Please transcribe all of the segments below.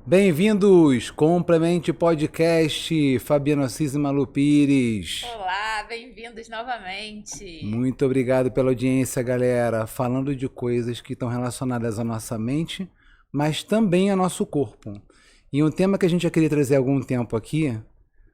Bem-vindos, Complemente Podcast, Fabiano Assis e Malu Pires. Olá, bem-vindos novamente. Muito obrigado pela audiência, galera. Falando de coisas que estão relacionadas à nossa mente, mas também ao nosso corpo. E um tema que a gente já queria trazer há algum tempo aqui,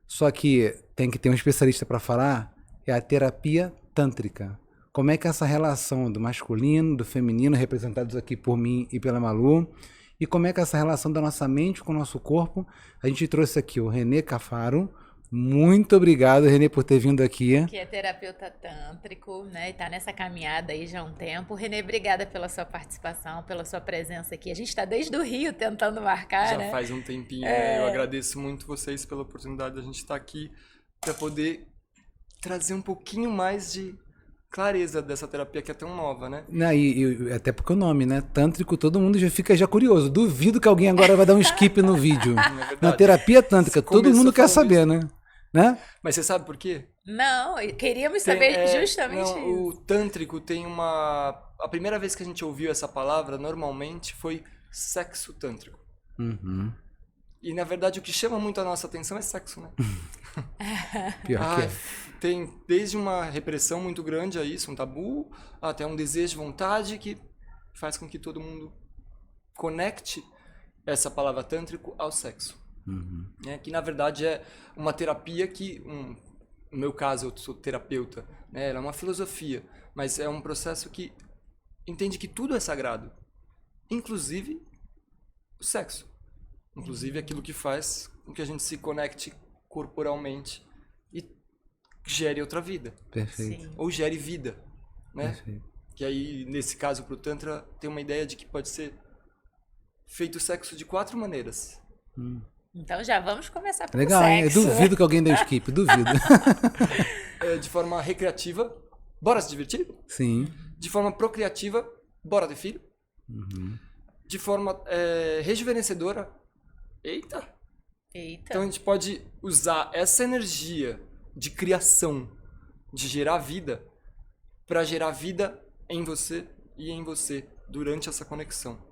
só que tem que ter um especialista para falar, é a terapia tântrica. Como é que é essa relação do masculino, do feminino, representados aqui por mim e pela Malu, e como é que é essa relação da nossa mente com o nosso corpo. A gente trouxe aqui o René Cafaro. Muito obrigado, René, por ter vindo aqui. Que é terapeuta tântrico, né? E tá nessa caminhada aí já há um tempo. René, obrigada pela sua participação, pela sua presença aqui. A gente tá desde o Rio tentando marcar, já né? faz um tempinho, né? Eu agradeço muito vocês pela oportunidade de a gente estar aqui para poder trazer um pouquinho mais de clareza dessa terapia que é tão nova, né? E até porque o nome, né? Tântrico, todo mundo já fica curioso. Duvido que alguém agora vai dar um skip no vídeo. Na terapia tântrica, todo mundo quer saber, né? Mas você sabe por quê? Não, queríamos saber justamente isso. O tântrico tem uma... A primeira vez que a gente ouviu essa palavra, normalmente, foi sexo tântrico. Uhum. E, na verdade, o que chama muito a nossa atenção é sexo, né? Pior que é. Tem desde uma repressão muito grande a isso, um tabu, até um desejo, vontade que faz com que todo mundo conecte essa palavra tântrico ao sexo. Uhum. Que, na verdade, é uma terapia que, no meu caso, eu sou terapeuta, né? Ela é uma filosofia, mas é um processo que entende que tudo é sagrado, inclusive o sexo. Inclusive aquilo que faz com que a gente se conecte corporalmente e gere outra vida. Perfeito. Sim. Ou gere vida, né? Perfeito. Que aí, nesse caso, pro Tantra, tem uma ideia de que pode ser feito sexo de 4 maneiras. Então já vamos começar pelo Legal, hein? Eu sexo. duvido que alguém dê skip, duvido. De forma recreativa, bora se divertir? Sim. De forma procriativa, bora ter filho? Uhum. De forma rejuvenescedora, eita! Então a gente pode usar essa energia de criação, de gerar vida, para gerar vida em você e em você durante essa conexão.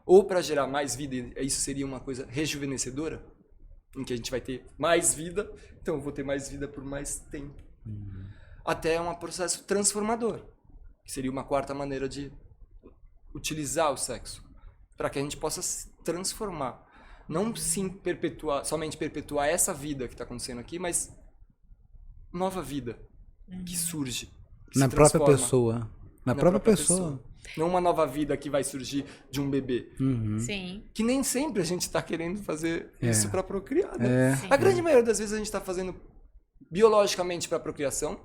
Ou para gerar mais vida, isso seria uma coisa rejuvenescedora, em que a gente vai ter mais vida, então eu vou ter mais vida por mais tempo. Até um processo transformador, que seria uma 4ª maneira de utilizar o sexo, para que a gente possa se transformar. Não somente perpetuar essa vida que está acontecendo aqui, mas nova vida que surge. Na própria pessoa. Na própria pessoa. Não uma nova vida que vai surgir de um bebê. Uhum. Sim. Que nem sempre a gente está querendo fazer isso para procriar. Né? É. A grande maioria das vezes a gente está fazendo biologicamente para procriação,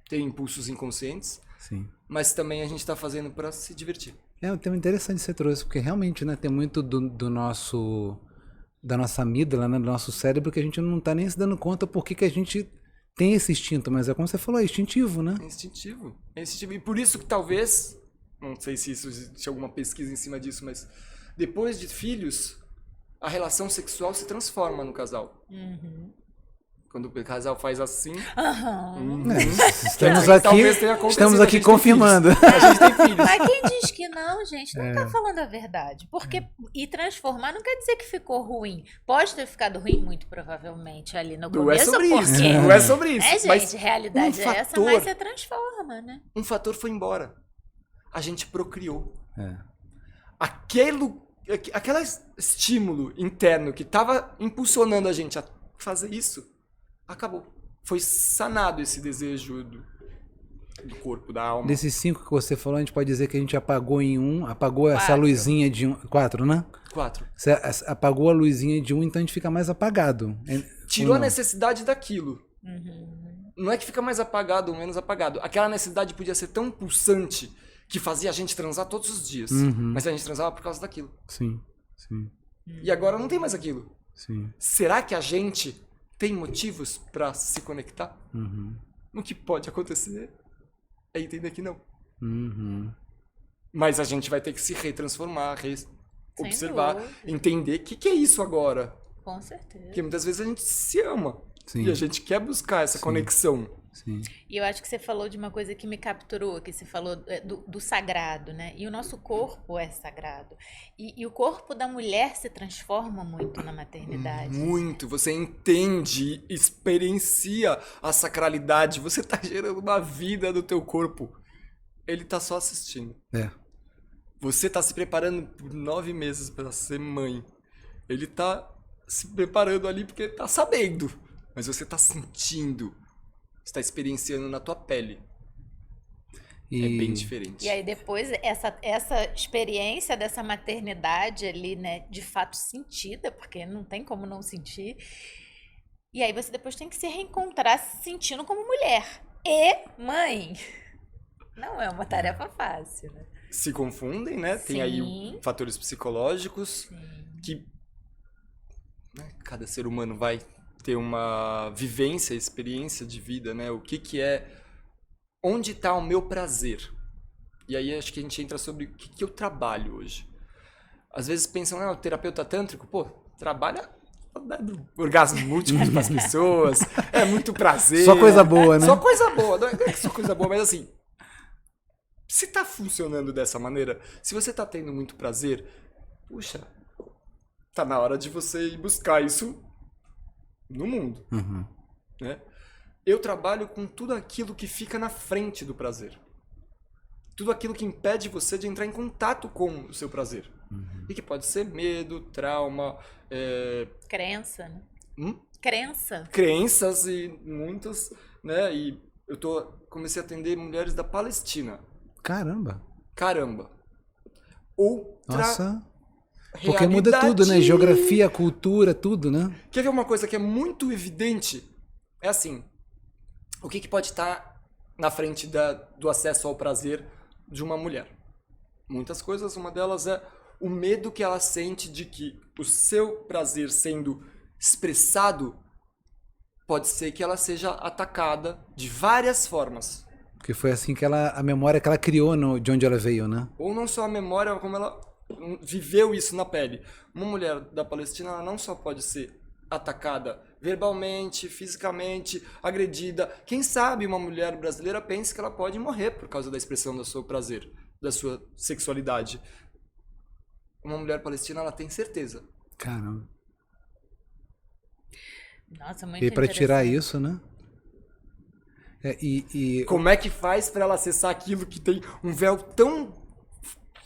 tem impulsos inconscientes, Sim. mas também a gente está fazendo para se divertir. É um tema interessante que você trouxe, porque realmente, né, tem muito da nossa amígdala, né, do nosso cérebro, que a gente não está nem se dando conta por que a gente tem esse instinto, mas é como você falou, é instintivo, né? É instintivo. E por isso que talvez, não sei se existe alguma pesquisa em cima disso, mas depois de filhos, a relação sexual se transforma no casal. Uhum. Quando o casal faz assim... Estamos aqui confirmando. A gente tem filhos. Mas quem diz que não, gente, não tá falando a verdade. Porque e transformar não quer dizer que ficou ruim. Pode ter ficado ruim, muito provavelmente, ali no Não é começo. sobre isso. Porque... Não é sobre isso. É, gente, mas realidade é essa, mas você transforma, né? Um fator foi embora. A gente procriou. É. Aquele estímulo interno que estava impulsionando a gente a fazer isso, acabou. Foi sanado esse desejo do corpo, da alma. Desses 5 que você falou, a gente pode dizer que a gente apagou em apagou essa luzinha de 4, né? 4. Você apagou a luzinha de então a gente fica mais apagado. Tirou a necessidade daquilo. Uhum. Não é que fica mais apagado ou menos apagado. Aquela necessidade podia ser tão pulsante que fazia a gente transar todos os dias. Mas a gente transava por causa daquilo. Sim, sim. E agora não tem mais aquilo. Sim. Será que a gente tem motivos para se conectar? O que pode acontecer é entender que não. Mas a gente vai ter que se retransformar, observar, dúvida. entender o que é isso agora. Com certeza. Porque muitas vezes a gente se ama. Sim. E a gente quer buscar essa conexão. Sim. E eu acho que você falou de uma coisa que me capturou, que você falou do sagrado, né? E o nosso corpo é sagrado. E o corpo da mulher se transforma muito na maternidade. Muito. Você entende, experiencia a sacralidade. Você tá gerando uma vida no teu corpo. Ele tá só assistindo. Você tá se preparando por 9 meses para ser mãe. Ele tá se preparando ali porque tá sabendo. Mas você tá sentindo. Está experienciando na tua pele. É bem diferente. E aí depois essa experiência dessa maternidade ali, né, de fato sentida, porque não tem como não sentir. E aí você depois tem que se reencontrar se sentindo como mulher e mãe. Não é uma tarefa fácil, né? Se confundem, né? Tem aí fatores psicológicos que, né, cada ser humano vai ter uma vivência, experiência de vida, né? O que é... Onde está o meu prazer? E aí acho que a gente entra sobre o que eu trabalho hoje. Às vezes pensam, o terapeuta tântrico, pô, trabalha dando orgasmos múltiplos para as pessoas, é muito prazer. Só coisa boa, né? Só coisa boa, não é que só coisa boa, mas assim, se tá funcionando dessa maneira, se você tá tendo muito prazer, puxa, tá na hora de você ir buscar isso no mundo, né? Eu trabalho com tudo aquilo que fica na frente do prazer. Tudo aquilo que impede você de entrar em contato com o seu prazer. E que pode ser medo, trauma... Crença, né? Crença. Crenças e muitas, né? E eu comecei a atender mulheres da Palestina. Caramba. Outra... Porque muda tudo, né? Geografia, cultura, tudo, né? Quer ver uma coisa que é muito evidente? É assim, o que pode estar na frente do acesso ao prazer de uma mulher? Muitas coisas, uma delas é o medo que ela sente de que o seu prazer sendo expressado, pode ser que ela seja atacada de várias formas. Porque foi assim que a memória que ela criou de onde ela veio, né? Ou não só a memória, como ela viveu isso na pele. Uma mulher da Palestina, ela não só pode ser atacada verbalmente, fisicamente, agredida. Quem sabe uma mulher brasileira pensa que ela pode morrer por causa da expressão do seu prazer, da sua sexualidade. Uma mulher palestina, ela tem certeza. Caramba. Nossa, muito E para tirar isso, né? Como é que faz para ela acessar aquilo que tem um véu tão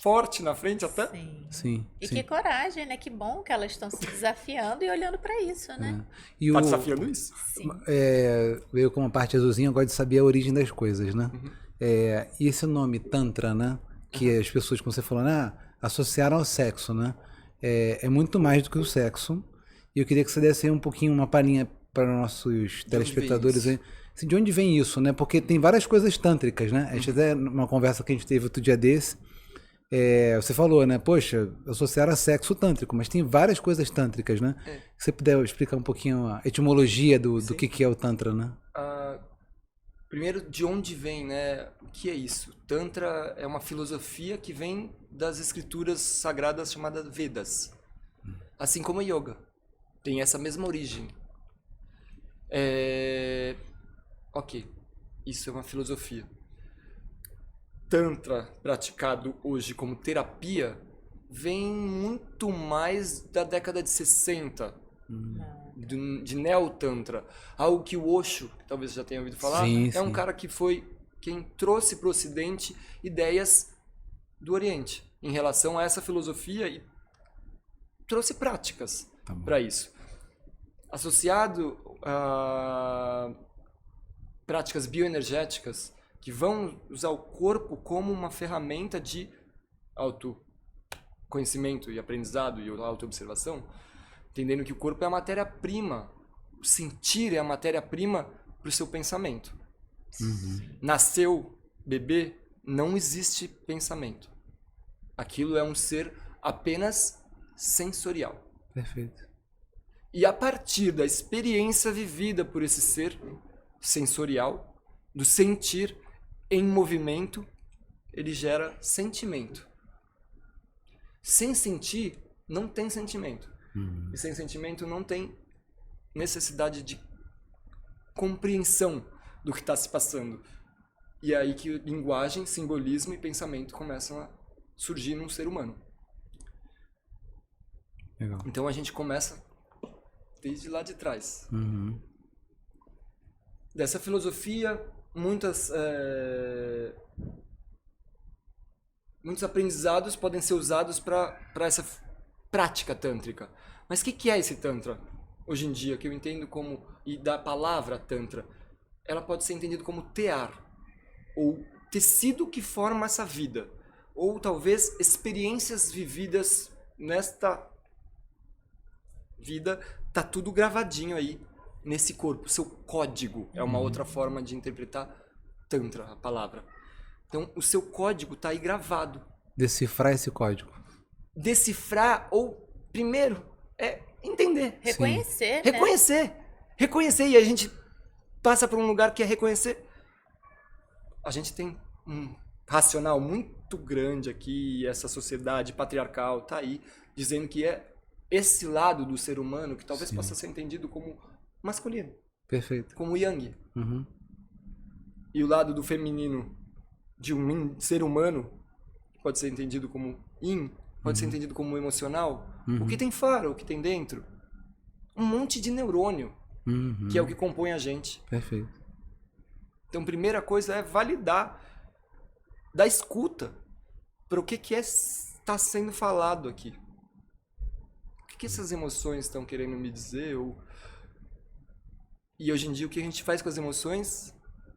forte na frente até? Sim. E que coragem, né? Que bom que elas estão se desafiando e olhando para isso, né? Tá desafiando isso? Sim. Veio com uma parte azulzinha, eu gosto de saber a origem das coisas, né? E esse nome Tantra, né? Que as pessoas, como você falou, associaram ao sexo, né? É muito mais do que o sexo. E eu queria que você desse aí um pouquinho, uma palhinha para nossos telespectadores aí. Assim, de onde vem isso, né? Porque tem várias coisas tântricas, né? A gente até, numa conversa que a gente teve outro dia desse, você falou, né? Poxa, associaram a sexo tântrico, mas tem várias coisas tântricas, né? Se você puder explicar um pouquinho a etimologia do que é o Tantra, né? Primeiro, de onde vem, né? O que é isso? Tantra é uma filosofia que vem das escrituras sagradas chamadas Vedas. Assim como a Yoga. Tem essa mesma origem. Ok, isso é uma filosofia. Tantra, praticado hoje como terapia, vem muito mais da década de 60, de Neo-Tantra. Algo que o Osho, que talvez já tenha ouvido falar, um cara que foi quem trouxe para o Ocidente ideias do Oriente em relação a essa filosofia e trouxe práticas para isso. Associado a práticas bioenergéticas que vão usar o corpo como uma ferramenta de autoconhecimento e aprendizado e autoobservação, entendendo que o corpo é a matéria-prima, o sentir é a matéria-prima para o seu pensamento. Nasceu bebê, não existe pensamento. Aquilo é um ser apenas sensorial. Perfeito. E a partir da experiência vivida por esse ser sensorial, do sentir em movimento, ele gera sentimento. Sem sentir, não tem sentimento. E sem sentimento não tem necessidade de compreensão do que está se passando. E é aí que linguagem, simbolismo e pensamento começam a surgir num ser humano. Legal. Então a gente começa desde lá de trás. Dessa filosofia, muitos aprendizados podem ser usados para essa prática tântrica. Mas o que é esse tantra? Hoje em dia, que eu entendo como, e da palavra tantra, ela pode ser entendida como tear, ou tecido que forma essa vida, ou talvez experiências vividas nesta vida, tá tudo gravadinho aí nesse corpo, seu código é uma outra forma de interpretar tantra, a palavra. Então, o seu código tá aí gravado. Decifrar esse código. Decifrar, ou primeiro, é entender. Reconhecer, Sim. né? Reconhecer, e a gente passa por um lugar que é reconhecer. A gente tem um racional muito grande aqui, essa sociedade patriarcal tá aí, dizendo que é esse lado do ser humano que talvez possa ser entendido como masculino. Perfeito. Como yang. E o lado do feminino de um ser humano pode ser entendido como yin, pode ser entendido como emocional. O que tem fora, o que tem dentro. Um monte de neurônio, que é o que compõe a gente. Perfeito. Então, primeira coisa é validar da escuta para o que está sendo falado aqui. O que essas emoções estão querendo me dizer? E hoje em dia, o que a gente faz com as emoções?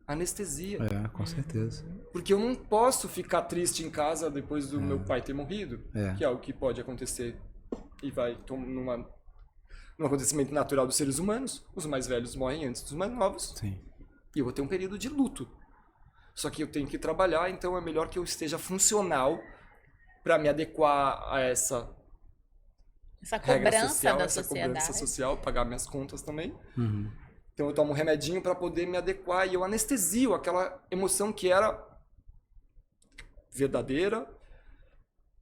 Anestesia. Com certeza. Porque eu não posso ficar triste em casa depois do meu pai ter morrido, que é algo que pode acontecer e vai num acontecimento natural dos seres humanos. Os mais velhos morrem antes dos mais novos. Sim. E eu vou ter um período de luto. Só que eu tenho que trabalhar, então é melhor que eu esteja funcional para me adequar a essa cobrança social, da essa sociedade. cobrança social, pagar minhas contas também. Então eu tomo um remedinho para poder me adequar e eu anestesio aquela emoção que era verdadeira,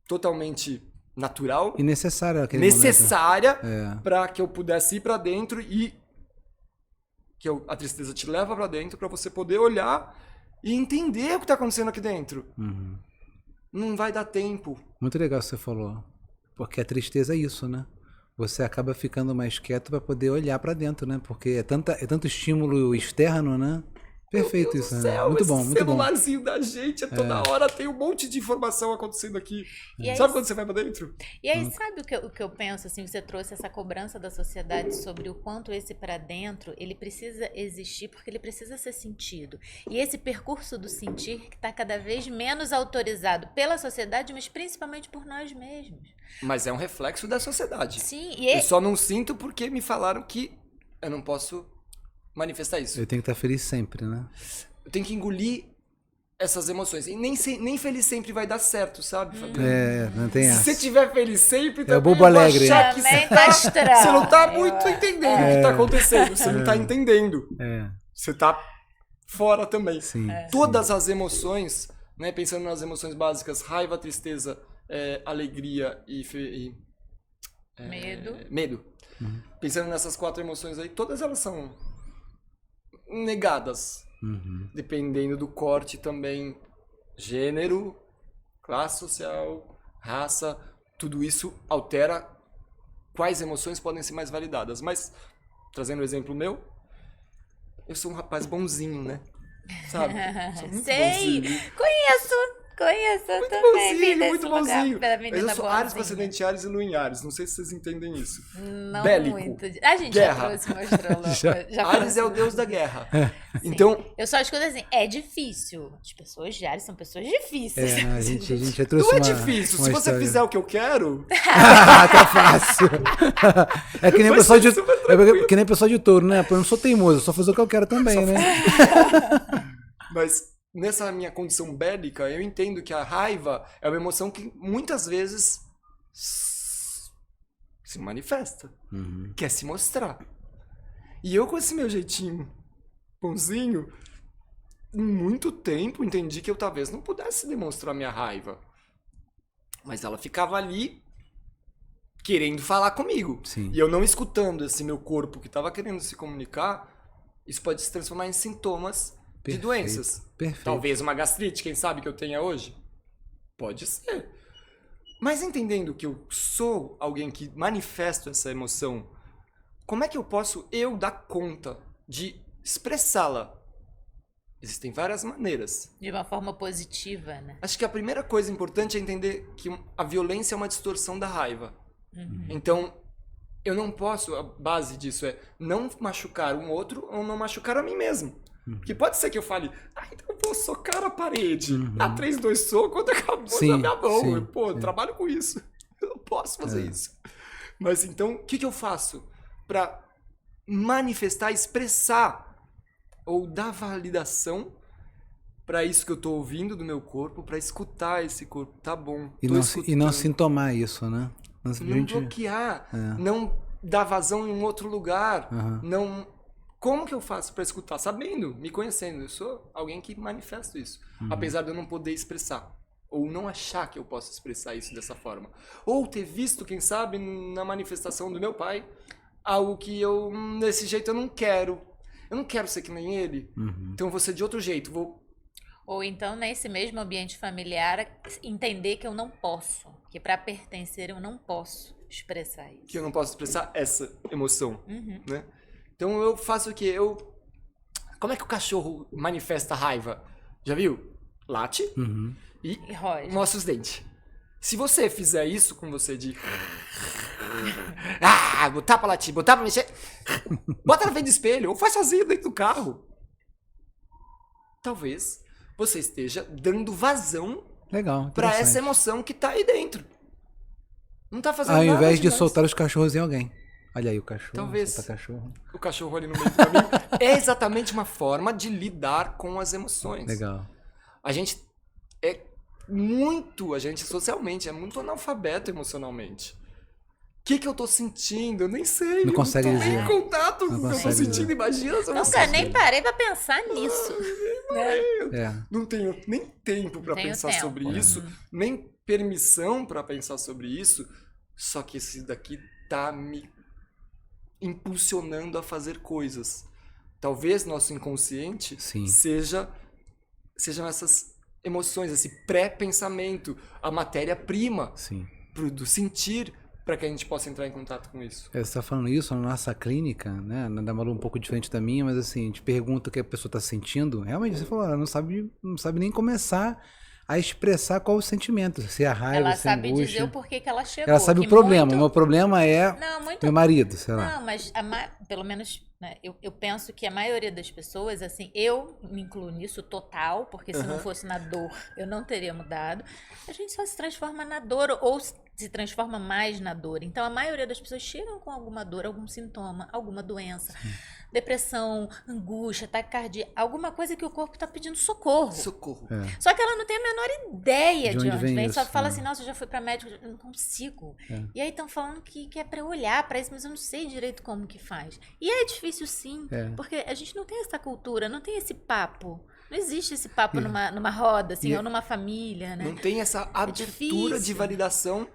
totalmente natural E necessária aquele necessária para que eu pudesse ir para dentro e que a tristeza te leva para dentro para você poder olhar e entender o que está acontecendo aqui dentro. Não vai dar tempo. Muito legal o que você falou. Porque a tristeza é isso, né? Você acaba ficando mais quieto para poder olhar para dentro, né? Porque é tanto estímulo externo, né? Perfeito isso, né? Céu, Muito bom, esse muito bom. celularzinho da gente, toda hora tem um monte de informação acontecendo aqui. E aí, sabe quando você vai pra dentro? E aí, sabe o que eu penso, assim, você trouxe essa cobrança da sociedade sobre o quanto esse pra dentro, ele precisa existir porque ele precisa ser sentido. E esse percurso do sentir que tá cada vez menos autorizado pela sociedade, mas principalmente por nós mesmos. Mas é um reflexo da sociedade. Sim, Eu só não sinto porque me falaram que eu não posso manifestar isso. Eu tenho que estar feliz sempre, né? Eu tenho que engolir essas emoções. E nem feliz sempre vai dar certo, sabe, Fabiano? Não tem essa. Se você estiver feliz sempre, o bobo alegre. Também tá estranho. Você não tá muito entendendo o que tá acontecendo. Você não tá entendendo. Você tá fora também. Sim. Todas as emoções, né, pensando nas emoções básicas, raiva, tristeza, alegria e medo. Pensando nessas 4 emoções aí, todas elas são negadas. Dependendo do corte também, gênero, classe social, raça, tudo isso altera quais emoções podem ser mais validadas. Mas, trazendo o exemplo meu, eu sou um rapaz bonzinho, né? Sabe? Sou muito Sei, bonzinho. conheço Muito também. bonzinho, muito bonzinho. Mas eu sou Ares com boazinha. ascendente Ares e Lua em Ares. Não sei se vocês entendem isso. Não Bélico. muito. A gente Guerra. já trouxe mostrou. já Ares é o deus da guerra. Sim. Então, Eu só escuto assim, é difícil. As pessoas de Ares são pessoas difíceis. A gente já trouxe não é uma, difícil. uma Se você história. fizer o que eu quero, Tá fácil. É que nem Vai pessoal ser de super tranquilo. que nem pessoal de touro, né? Pô, eu não sou teimoso, eu só fazer o que eu quero também, né? mas nessa minha condição bélica, eu entendo que a raiva é uma emoção que muitas vezes se manifesta, quer se mostrar. E eu, com esse meu jeitinho bonzinho, em muito tempo entendi que eu talvez não pudesse demonstrar minha raiva. Mas ela ficava ali querendo falar comigo. Sim. E eu não escutando esse meu corpo que estava querendo se comunicar, isso pode se transformar em sintomas de Perfeito, doenças. perfeito. Talvez uma gastrite, quem sabe que eu tenha hoje? Pode ser. Mas entendendo que eu sou alguém que manifesto essa emoção, como é que eu posso dar conta de expressá-la? Existem várias maneiras. De uma forma positiva, né? Acho que a primeira coisa importante é entender que a violência é uma distorção da raiva. Então, eu não posso, a base disso é não machucar um outro ou não machucar a mim mesmo. Porque pode ser que eu fale, então eu vou socar a parede. 3, 2, soco, quando acabou na minha mão. Eu trabalho com isso. Eu não posso fazer isso. Mas então, o que eu faço para manifestar, expressar ou dar validação para isso que eu tô ouvindo do meu corpo, para escutar esse corpo, tá bom. E não sintomar isso, né? Não bloquear, não dar vazão em um outro lugar, não... Como que eu faço para escutar? Sabendo, me conhecendo, eu sou alguém que manifesta isso, apesar de eu não poder expressar, ou não achar que eu posso expressar isso dessa forma, ou ter visto, quem sabe, na manifestação do meu pai, algo que eu, desse jeito, eu não quero ser que nem ele, então eu vou ser de outro jeito, Ou então, nesse mesmo ambiente familiar, entender que eu não posso. Que para pertencer eu não posso expressar isso. Que eu não posso expressar essa emoção, né? Então eu faço o quê? Como é que o cachorro manifesta raiva? Já viu? Late e mostra os dentes. Se você fizer isso com você de... botar pra latir, botar pra mexer... Bota na frente do espelho ou faz sozinho dentro do carro. Talvez você esteja dando vazão para essa emoção que tá aí dentro. Não tá fazendo nada. Ao invés de soltar os cachorros em alguém. Olha aí o cachorro. Talvez cachorro. O cachorro ali no meio do caminho é exatamente uma forma de lidar com as emoções. Legal. A gente socialmente é muito analfabeto emocionalmente. O que eu tô sentindo? Eu nem sei. Não consegue dizer. Em contato com o que eu tô sentindo. Imagina essa emoção. Nunca nem parei pra pensar nisso. Não tenho nem tempo pra pensar sobre isso, nem permissão pra pensar sobre isso. Só que esse daqui tá me impulsionando a fazer coisas. Talvez nosso inconsciente sejam essas emoções, esse pré-pensamento, a matéria-prima do sentir, para que a gente possa entrar em contato com isso. Você está falando isso na nossa clínica, né? Da Malu um pouco diferente da minha, mas assim, a gente pergunta o que a pessoa está sentindo. Realmente, você falou, ela não sabe nem começar a expressar qual o sentimento, se é raiva, ela se é angústia. Ela sabe dizer o porquê que ela chegou. Ela sabe o problema. O meu problema é meu marido, sei lá. Não, mas pelo menos, né, eu penso que a maioria das pessoas, assim, eu me incluo nisso total, porque se não fosse na dor, eu não teria mudado. A gente só se transforma na dor ou se transforma mais na dor. Então, a maioria das pessoas chegam com alguma dor, algum sintoma, alguma doença. Depressão, angústia, taquicardia, alguma coisa que o corpo está pedindo socorro. Só que ela não tem a menor ideia de onde vem. Só fala assim, nossa, eu já fui para médico, eu não consigo. E aí estão falando que é para eu olhar para isso, mas eu não sei direito como que faz. E é difícil sim, porque a gente não tem essa cultura, não tem esse papo. Não existe esse papo numa roda, assim, ou numa família, né? Não tem essa abertura de validação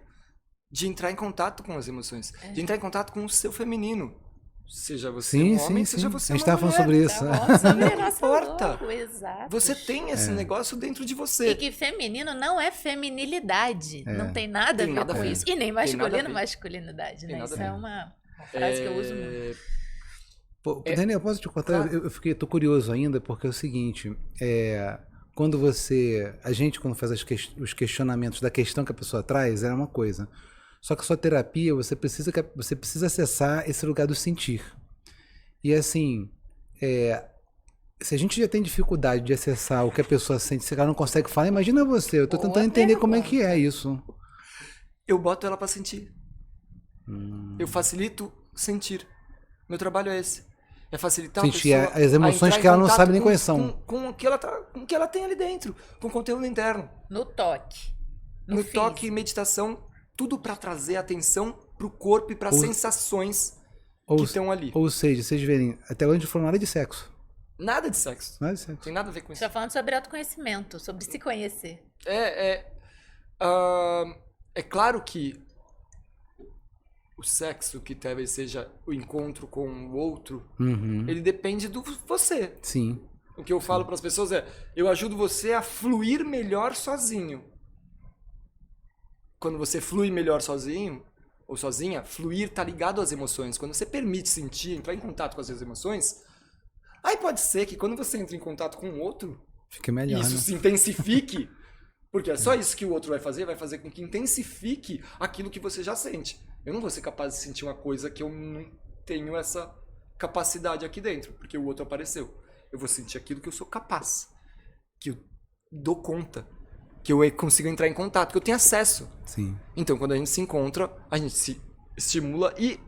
de entrar em contato com as emoções. De entrar em contato com o seu feminino. Seja você um homem, seja você uma mulher. A gente estava falando sobre isso. Não importa. Você tem esse negócio dentro de você. E que feminino não é feminilidade. Não tem nada a ver com isso. E nem masculino, masculinidade. Né? Isso é uma frase que eu uso muito. Pô, Daniel, posso te contar? Claro. Tô curioso ainda, porque é o seguinte, quando a gente quando faz os questionamentos da questão que a pessoa traz, é uma coisa. Só que a sua terapia, você precisa acessar esse lugar do sentir. E assim, se a gente já tem dificuldade de acessar o que a pessoa sente, se ela não consegue falar, imagina você, eu tô tentando entender como é que é isso. Eu boto ela pra sentir. Eu facilito sentir. Meu trabalho é esse. É facilitar sentir a pessoa as emoções que ela não sabe nem quais são. Com o que ela tem ali dentro, com o conteúdo interno. No toque. No toque e meditação, tudo para trazer atenção pro corpo e para sensações que estão ali. Ou seja, vocês verem, até onde falou nada de sexo. Nada de sexo. Nada de sexo. Tem nada a ver com isso. Você tá falando sobre autoconhecimento, sobre se conhecer. É claro que o sexo, que talvez seja o encontro com o outro, Uhum. ele depende do você. Sim. O que eu falo para as pessoas é, eu ajudo você a fluir melhor sozinho. Quando você flui melhor sozinho, ou sozinha, fluir tá ligado às emoções. Quando você permite sentir, entrar em contato com as suas emoções, aí pode ser que quando você entra em contato com o outro, Fica melhor, isso né? se intensifique, porque é só isso que o outro vai fazer com que intensifique aquilo que você já sente. Eu não vou ser capaz de sentir uma coisa que eu não tenho essa capacidade aqui dentro, porque o outro apareceu. Eu vou sentir aquilo que eu sou capaz, que eu dou conta, que eu consigo entrar em contato, que eu tenho acesso. Sim. Então, quando a gente se encontra, a gente se estimula e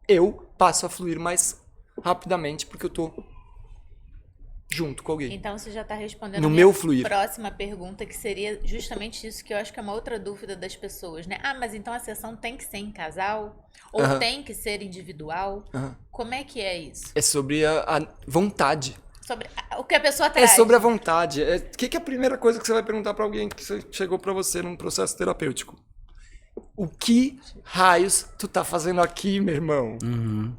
eu passo a fluir mais rapidamente porque eu tô junto com alguém. Então você já está respondendo No a minha meu fluir. próxima pergunta, que seria justamente isso, que eu acho que é uma outra dúvida das pessoas, né? Ah, mas então a sessão tem que ser em casal? Ou Aham. tem que ser individual? Aham. Como é que é isso? É sobre a vontade. Sobre o que a pessoa É traz. sobre a vontade. O que é a primeira coisa que você vai perguntar pra alguém que chegou pra você num processo terapêutico? O que raios tu tá fazendo aqui, meu irmão? Uhum.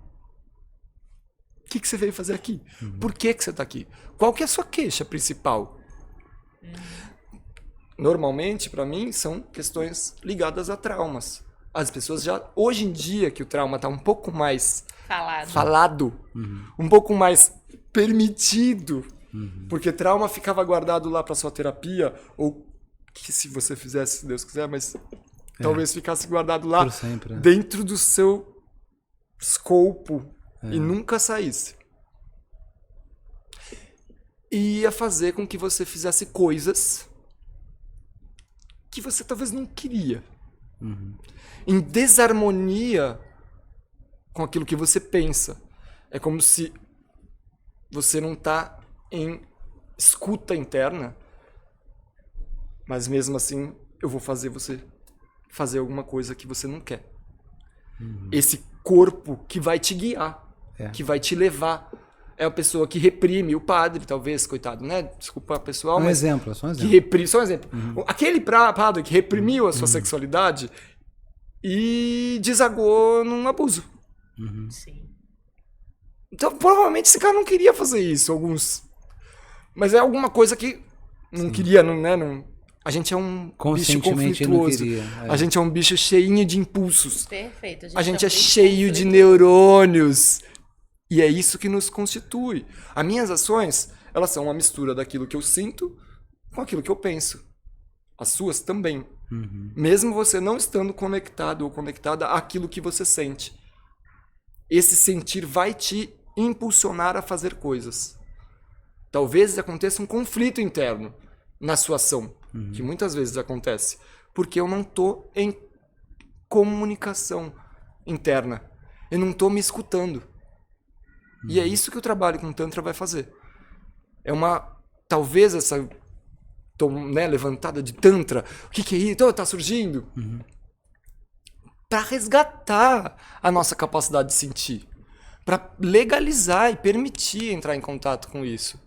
O que você veio fazer aqui? Por que você tá aqui? Qual que é a sua queixa principal? Normalmente, pra mim, são questões ligadas a traumas. As pessoas já, hoje em dia, que o trauma tá um pouco mais falado, um pouco mais permitido, porque trauma ficava guardado lá pra sua terapia, ou que se você fizesse, se Deus quiser, mas talvez ficasse guardado lá Por sempre, né? dentro do seu escopo e nunca saísse. E ia fazer com que você fizesse coisas que você talvez não queria. Em desarmonia com aquilo que você pensa. É como se você não tá em escuta interna, mas mesmo assim eu vou fazer você fazer alguma coisa que você não quer. Esse corpo que vai te guiar, que vai te levar. É a pessoa que reprime, o padre, talvez, coitado, né? Desculpa, pessoal, Um mas exemplo, só um que exemplo. reprime, só um exemplo. Aquele padre que reprimiu a sua sexualidade e desagou num abuso. Sim. Então, provavelmente esse cara não queria fazer isso, alguns. Mas é alguma coisa que não queria, não, né? Não, a gente é um bicho Conscientemente não conflituoso. queria. A gente é um bicho cheinho de impulsos. Perfeito. A gente um é bicho cheio de conflituoso. neurônios. E é isso que nos constitui. As minhas ações, elas são uma mistura daquilo que eu sinto com aquilo que eu penso. As suas também. Mesmo você não estando conectado ou conectada àquilo que você sente. Esse sentir vai te impulsionar a fazer coisas. Talvez aconteça um conflito interno na sua ação, que muitas vezes acontece, porque eu não estou em comunicação interna. Eu não estou me escutando. E é isso que o trabalho com Tantra vai fazer. É uma... Talvez essa levantada de Tantra, o que é isso? Tá surgindo? Para resgatar a nossa capacidade de sentir. Para legalizar e permitir entrar em contato com isso.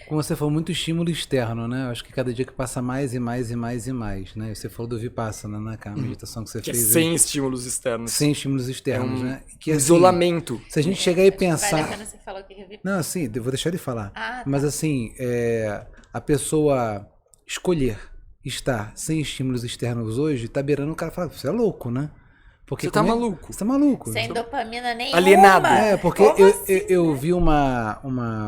Como você falou, muito estímulo externo, né? Eu acho que cada dia que passa mais e mais e mais e mais, né? Você falou do Vipassana, né? Que é a meditação que você Que fez. é sem estímulos externos. Sem estímulos externos, né? Que, assim, isolamento. Se a gente chegar e Vale a pensar... pena você falar o que eu vi. Não, assim, eu vou deixar ele falar. Ah, tá. Mas assim, a pessoa escolher estar sem estímulos externos hoje, tá beirando o cara falar, você é louco, né? Porque Você tá como maluco. Você tá maluco. Sem dopamina nenhuma. Alienado. Porque Como assim? eu vi uma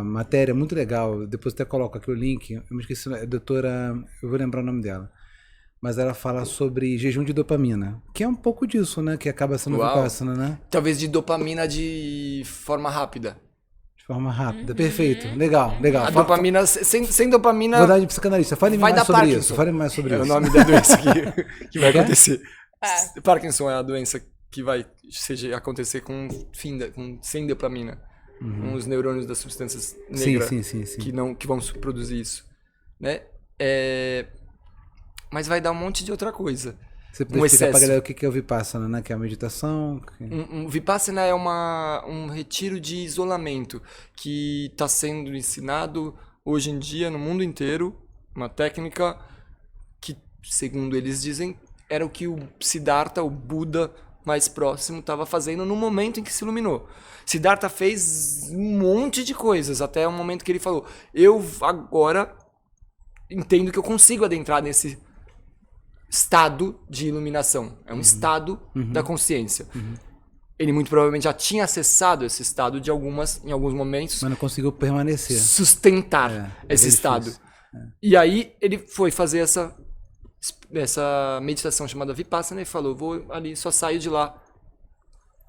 matéria muito legal, depois até coloco aqui o link, eu me esqueci, a doutora, eu vou lembrar o nome dela, mas ela fala sobre jejum de dopamina, que é um pouco disso, né, que acaba sendo Uau. Vipassana, né, Talvez de dopamina de forma rápida. de forma rápida, perfeito, legal. A dopamina, sem dopamina, Vou dar de psicanalista, fale vai mais dar sobre Parkinson. isso, fale mais sobre é o isso. nome da doença que vai Quê? acontecer. Pá. Parkinson é a doença que vai acontecer sem dopamina. Com os neurônios das substâncias negras Sim. que vão produzir isso. Né? Mas vai dar um monte de outra coisa. Você poderia explicar pra galera o que é o Vipassana, né, que é a meditação? Vipassana é um retiro de isolamento que está sendo ensinado hoje em dia no mundo inteiro. Uma técnica que, segundo eles dizem, era o que o Siddhartha, o Buda, mais próximo estava fazendo no momento em que se iluminou. Siddhartha fez um monte de coisas, até o momento que ele falou, eu agora entendo que eu consigo adentrar nesse estado de iluminação. É um estado da consciência. Ele muito provavelmente já tinha acessado esse estado em alguns momentos. Mas não conseguiu permanecer. Sustentar esse estado. E aí ele foi fazer essa meditação chamada Vipassana e falou, vou ali, só saio de lá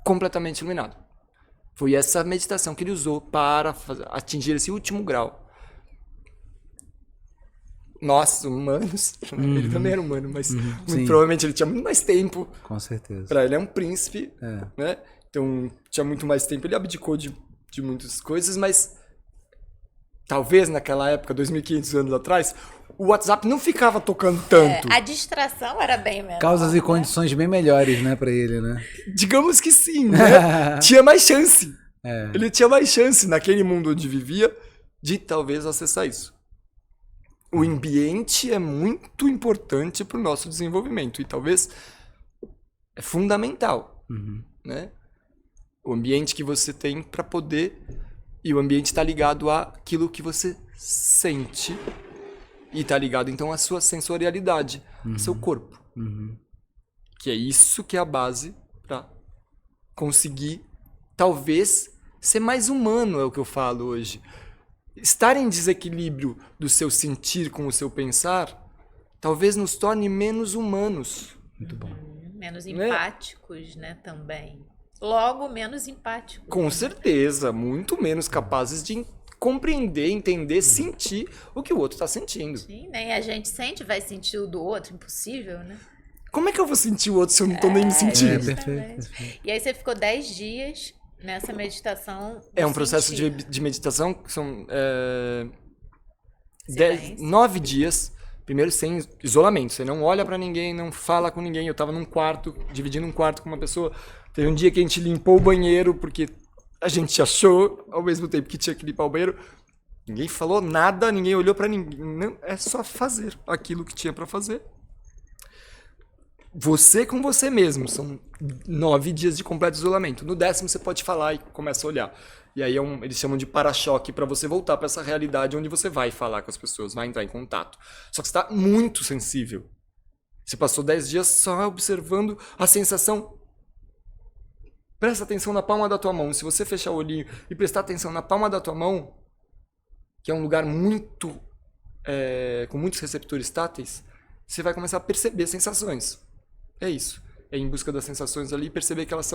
completamente iluminado. Foi essa meditação que ele usou para atingir esse último grau. Nós, humanos, ele também era humano, mas muito provavelmente ele tinha muito mais tempo. Com certeza. Para ele é um príncipe, né? Então tinha muito mais tempo, ele abdicou de muitas coisas, mas talvez naquela época, 2.500 anos atrás, o WhatsApp não ficava tocando tanto. A distração era bem menor. Causas e condições bem melhores, né, para ele, né? Digamos que sim, né? Tinha mais chance. Ele tinha mais chance naquele mundo onde vivia de talvez acessar isso. O ambiente é muito importante para o nosso desenvolvimento e talvez é fundamental, né? O ambiente que você tem para poder... E o ambiente está ligado àquilo que você sente e está ligado então à sua sensorialidade, ao seu corpo. Que é isso que é a base para conseguir talvez ser mais humano, é o que eu falo hoje. Estar em desequilíbrio do seu sentir com o seu pensar talvez nos torne menos humanos. Muito bom. Menos empáticos, né, também. Logo, menos empáticos. Com certeza, muito menos capazes de compreender, entender, sentir o que o outro está sentindo. Sim, nem a gente sente, vai sentir o do outro, impossível, né? Como é que eu vou sentir o outro se eu não estou nem me sentindo? Perfeito. E aí você ficou 10 dias nessa meditação. É um processo de meditação que são 9 dias, primeiro sem isolamento. Você não olha pra ninguém, não fala com ninguém. Eu tava num quarto, dividindo um quarto com uma pessoa. Teve um dia que a gente limpou o banheiro, porque a gente achou, ao mesmo tempo que tinha que limpar o banheiro. Ninguém falou nada, ninguém olhou pra ninguém. Não, é só fazer aquilo que tinha pra fazer. Você com você mesmo. São 9 dias de completo isolamento. No 10º você pode falar e começa a olhar. E aí eles chamam de para-choque para você voltar para essa realidade onde você vai falar com as pessoas, vai entrar em contato. Só que você está muito sensível. Você passou 10 dias só observando a sensação. Presta atenção na palma da tua mão. Se você fechar o olhinho e prestar atenção na palma da tua mão, que é um lugar muito com muitos receptores táteis, você vai começar a perceber sensações. É isso. É em busca das sensações ali e perceber que elas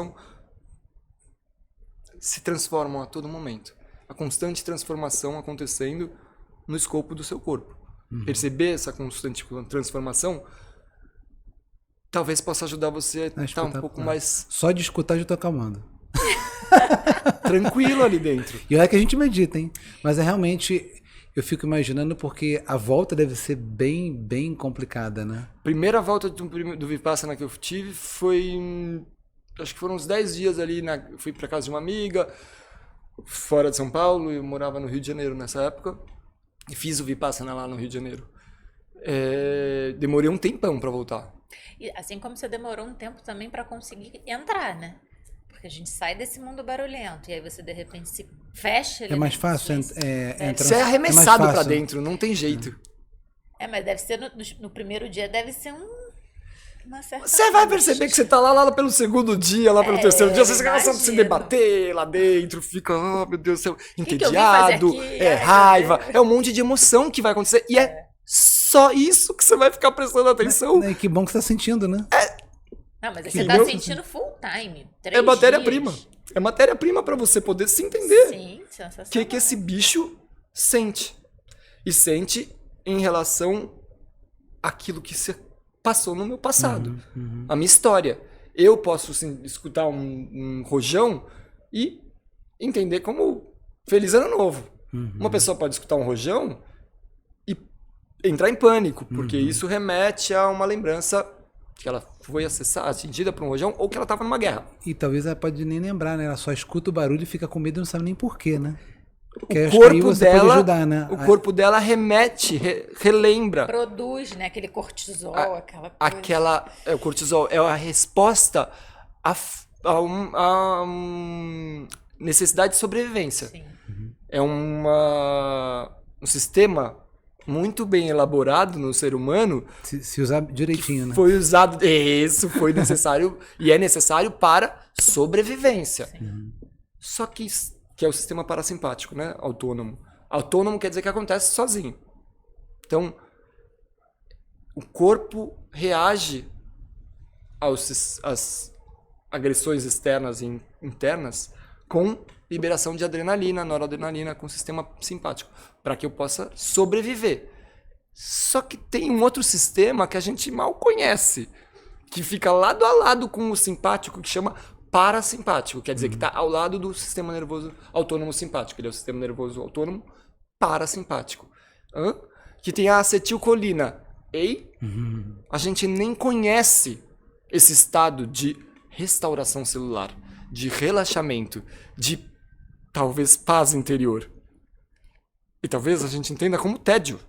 se transformam a todo momento. A constante transformação acontecendo no escopo do seu corpo. Perceber essa constante transformação talvez possa ajudar você a estar um pouco mais... Só de escutar já tô acalmando. Tranquilo ali dentro. E olha que a gente medita, hein? Mas é realmente... Eu fico imaginando porque a volta deve ser bem, bem complicada, né? Primeira volta do Vipassana que eu tive foi... Acho que foram uns 10 dias ali. Fui pra casa de uma amiga, fora de São Paulo. Eu morava no Rio de Janeiro nessa época. E fiz o Vipassana lá no Rio de Janeiro. Demorei um tempão pra voltar. E assim como você demorou um tempo também pra conseguir entrar, né? Porque a gente sai desse mundo barulhento e aí você de repente se fecha ali. É mais fácil entrar. Você é arremessado pra dentro, não tem jeito. Mas deve ser no primeiro dia, deve ser uma certa... Você vai perceber que você tá lá pelo segundo dia, lá pelo terceiro dia, você começa a se debater lá dentro, fica, oh meu Deus do céu, entediado, raiva, é um monte de emoção que vai acontecer e é só isso que você vai ficar prestando atenção. Que bom que você tá sentindo, né? Não, mas você tá sentindo full time. 3 é matéria-prima. É matéria-prima pra você poder se entender. Sim, sensacional. O que esse bicho sente. E sente em relação àquilo que você passou no meu passado. A minha história. Eu posso escutar um rojão e entender como Feliz Ano Novo. Uma pessoa pode escutar um rojão e entrar em pânico, porque isso remete a uma lembrança que ela foi atingida por um rojão ou que ela estava numa guerra. E talvez ela pode nem lembrar, né? Ela só escuta o barulho e fica com medo e não sabe nem porquê, né? O corpo dela, ajudar, né? O corpo dela remete, relembra. Produz, né? Aquele cortisol, aquela coisa. O cortisol é a resposta a necessidade de sobrevivência. Sim. É um sistema muito bem elaborado no ser humano. Se usar direitinho, né? Foi usado. Isso foi necessário e é necessário para sobrevivência. Só que é o sistema parasimpático, né? Autônomo. Autônomo quer dizer que acontece sozinho. Então, o corpo reage às agressões externas e internas com liberação de adrenalina, noradrenalina, com o sistema simpático, para que eu possa sobreviver. Só que tem um outro sistema que a gente mal conhece, que fica lado a lado com o simpático, que chama parasimpático, quer dizer que está ao lado do sistema nervoso autônomo simpático. Ele é o sistema nervoso autônomo parasimpático. Que tem a acetilcolina. A gente nem conhece esse estado de restauração celular, de relaxamento, de talvez paz interior. E talvez a gente entenda como tédio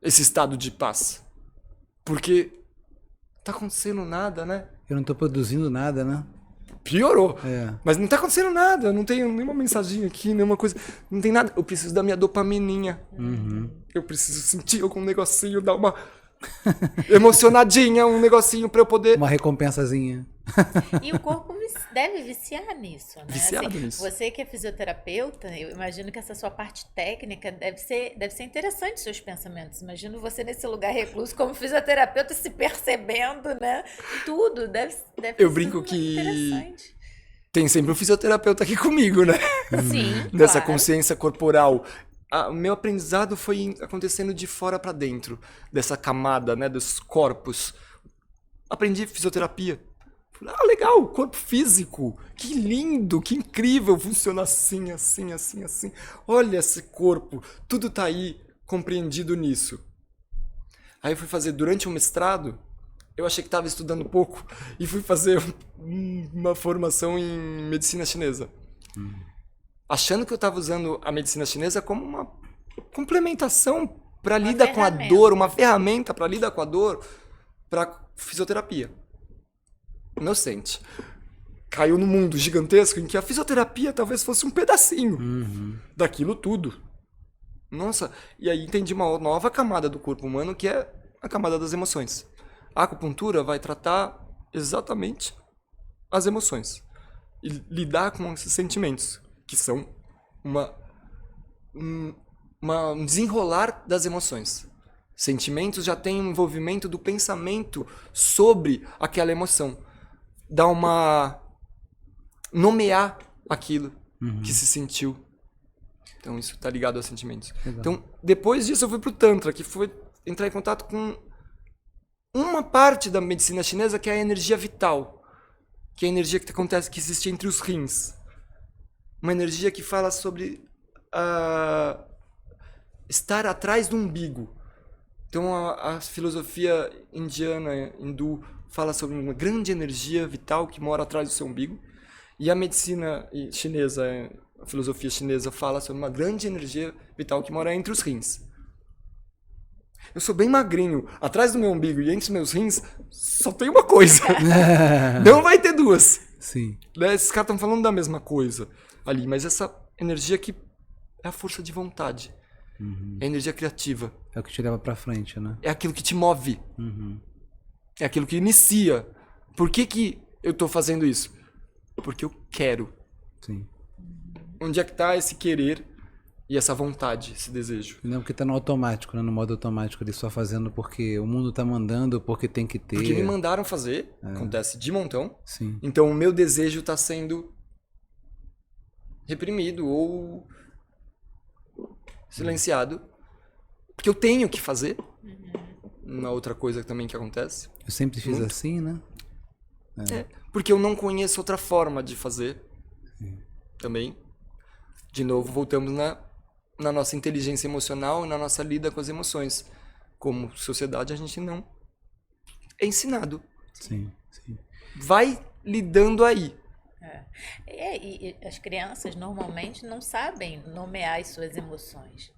esse estado de paz. Porque tá acontecendo nada, né? Eu não tô produzindo nada, né? Piorou. Mas não tá acontecendo nada. Não tenho nenhuma mensaginha aqui, nenhuma coisa. Não tem nada. Eu preciso da minha dopamininha. Eu preciso sentir algum negocinho, dar uma emocionadinha, um negocinho pra eu poder... Uma recompensazinha. E o corpo deve viciar nisso, né? Viciado nisso. Você que é fisioterapeuta, eu imagino que essa sua parte técnica deve ser interessante, seus pensamentos. Imagino você nesse lugar recluso como fisioterapeuta se percebendo, né? Tudo deve Eu ser brinco muito que interessante. tem sempre um fisioterapeuta aqui comigo, né? Sim, Dessa claro. consciência corporal. O meu aprendizado foi acontecendo de fora para dentro, dessa camada, né, dos corpos. Aprendi fisioterapia. Falei, legal, corpo físico. Que lindo, que incrível, funciona assim, assim, assim, assim. Olha esse corpo, tudo tá aí compreendido nisso. Aí eu fui fazer durante o mestrado, eu achei que estava estudando pouco, e fui fazer uma formação em medicina chinesa. Achando que eu estava usando a medicina chinesa como uma complementação para lidar com a dor, uma ferramenta para lidar com a dor, para fisioterapia. Inocente. Caiu num mundo gigantesco em que a fisioterapia talvez fosse um pedacinho daquilo tudo. Nossa, e aí entendi uma nova camada do corpo humano, que é a camada das emoções. A acupuntura vai tratar exatamente as emoções e lidar com esses sentimentos, que são um desenrolar das emoções. Sentimentos já têm um envolvimento do pensamento sobre aquela emoção. Dá nomear aquilo que se sentiu. Então isso está ligado aos sentimentos. Legal. Então, depois disso eu fui pro Tantra, que foi entrar em contato com uma parte da medicina chinesa, que é a energia vital, que é a energia que acontece, que existe entre os rins. Uma energia que fala sobre estar atrás do umbigo. Então a filosofia indiana, hindu, fala sobre uma grande energia vital que mora atrás do seu umbigo. E a medicina chinesa, a filosofia chinesa, fala sobre uma grande energia vital que mora entre os rins. Eu sou bem magrinho. Atrás do meu umbigo e entre os meus rins, só tem uma coisa. Não vai ter duas. Sim. Esses caras estão falando da mesma coisa ali, mas essa energia que é a força de vontade. É a energia criativa. É o que te leva pra frente, né? É aquilo que te move. É aquilo que inicia. Por que eu tô fazendo isso? Porque eu quero. Sim. Onde é que tá esse querer e essa vontade, esse desejo? Não porque tá no automático, né? No modo automático, ele só fazendo porque o mundo tá mandando, porque tem que ter. Porque me mandaram fazer, acontece de montão. Sim. Então o meu desejo tá sendo reprimido ou silenciado. Porque eu tenho que fazer. Uma outra coisa também que acontece. Eu sempre fiz Muito. assim, né? Porque eu não conheço outra forma de fazer. Também. De novo, voltamos na nossa inteligência emocional e na nossa lida com as emoções. Como sociedade, a gente não é ensinado. Sim, sim. Vai lidando aí. E as crianças normalmente não sabem nomear as suas emoções.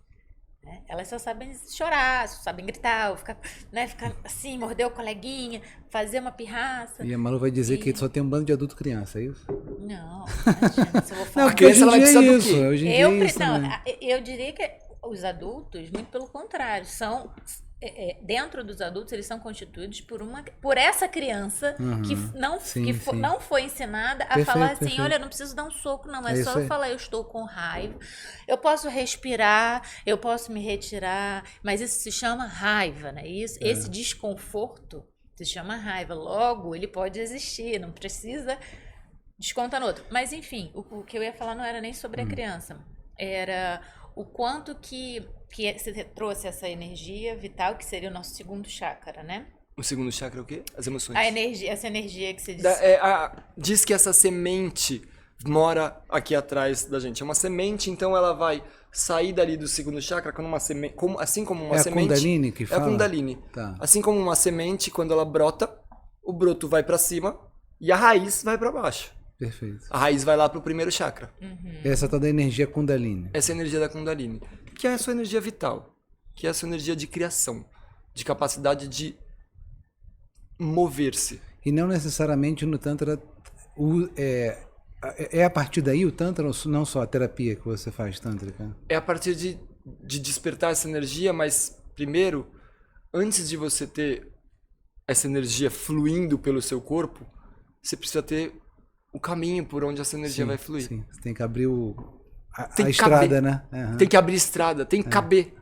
né? Elas só sabem chorar, só sabem gritar, ou ficar, né, ficar assim, morder o coleguinha, fazer uma pirraça. E a Malu vai dizer que só tem um bando de adulto criança, é isso? Não, imagina, se eu vou falar... Não, porque hoje em dia é do isso. quê? Hoje em dia é isso Não, também. eu diria que os adultos, muito pelo contrário, são... dentro dos adultos, eles são constituídos por essa criança que não foi ensinada a falar assim, perfeito. olha, não preciso dar um soco, não, É só isso eu aí. falar, eu estou com raiva, eu posso respirar, eu posso me retirar, mas isso se chama raiva, né? Esse desconforto se chama raiva. Logo, ele pode existir, não precisa descontar no outro. Mas, enfim, o que eu ia falar não era nem sobre a criança, era o quanto que você trouxe essa energia vital, que seria o nosso segundo chakra, né? O segundo chakra é o quê? As emoções. Essa energia que você disse. Diz que essa semente mora aqui atrás da gente. É uma semente, então ela vai sair dali do segundo chakra como uma semente, assim como uma semente. É a Kundalini que fala? É a Kundalini. Tá. Assim como uma semente, quando ela brota, o broto vai pra cima e a raiz vai pra baixo. Perfeito. A raiz vai lá pro primeiro chakra. Essa tá da energia Kundalini. Essa é a energia da Kundalini, que é a sua energia vital, que é a sua energia de criação, de capacidade de mover-se. E não necessariamente no Tantra é a partir daí o Tantra, ou não só a terapia que você faz tântrica? É a partir de despertar essa energia, mas primeiro, antes de você ter essa energia fluindo pelo seu corpo, você precisa ter o caminho por onde essa energia vai fluir. Sim, você tem que abrir Tem a que estrada, caber. né? Uhum. Tem que abrir estrada, tem que caber.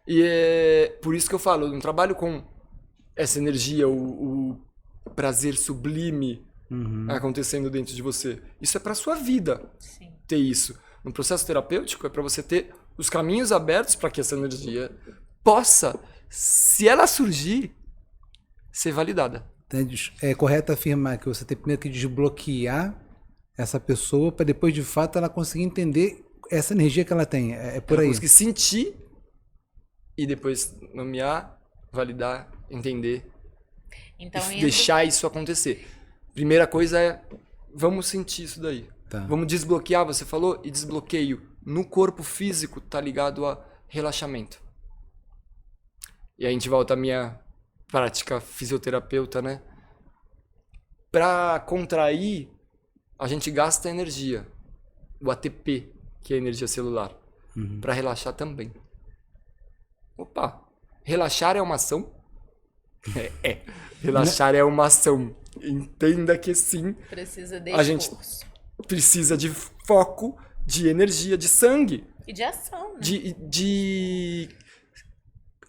E é por isso que eu falo, eu não trabalho com essa energia, o prazer sublime acontecendo dentro de você. Isso é para sua vida. Sim. Ter isso. No processo terapêutico é para você ter os caminhos abertos para que essa energia possa, se ela surgir, ser validada. É correto afirmar que você tem primeiro que desbloquear essa pessoa para depois, de fato, ela conseguir entender essa energia que ela tem. É por ela aí. conseguir sentir e depois nomear, validar, entender Então, e deixar isso acontecer. Primeira coisa é, vamos sentir isso daí. Tá. Vamos desbloquear, você falou, e desbloqueio no corpo físico tá ligado a relaxamento. E aí a gente volta à minha prática fisioterapeuta, né? Para contrair, a gente gasta energia. O ATP, que é a energia celular. Para relaxar também. Opa, relaxar é uma ação? Relaxar é uma ação. Entenda que sim. precisa de A gente esforço. precisa de foco, de energia, de sangue, E de ação, né? de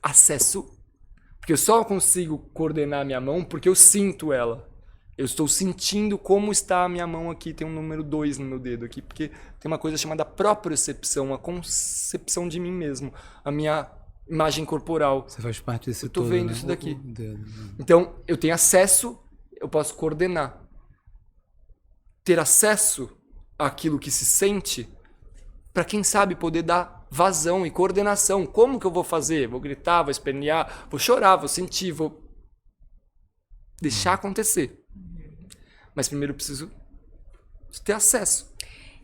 acesso. Porque eu só consigo coordenar minha mão porque eu sinto ela. Eu estou sentindo como está a minha mão aqui. Tem um número 2 no meu dedo aqui. Porque tem uma coisa chamada propriocepção, a concepção de mim mesmo. A minha imagem corporal. Você faz parte desse Eu tô todo, vendo né? isso daqui. O dedo. Então, eu tenho acesso, eu posso coordenar. Ter acesso àquilo que se sente, para quem sabe poder dar vazão e coordenação. Como que eu vou fazer? Vou gritar, vou espernear, vou chorar, vou sentir, vou deixar acontecer. Mas primeiro eu preciso ter acesso.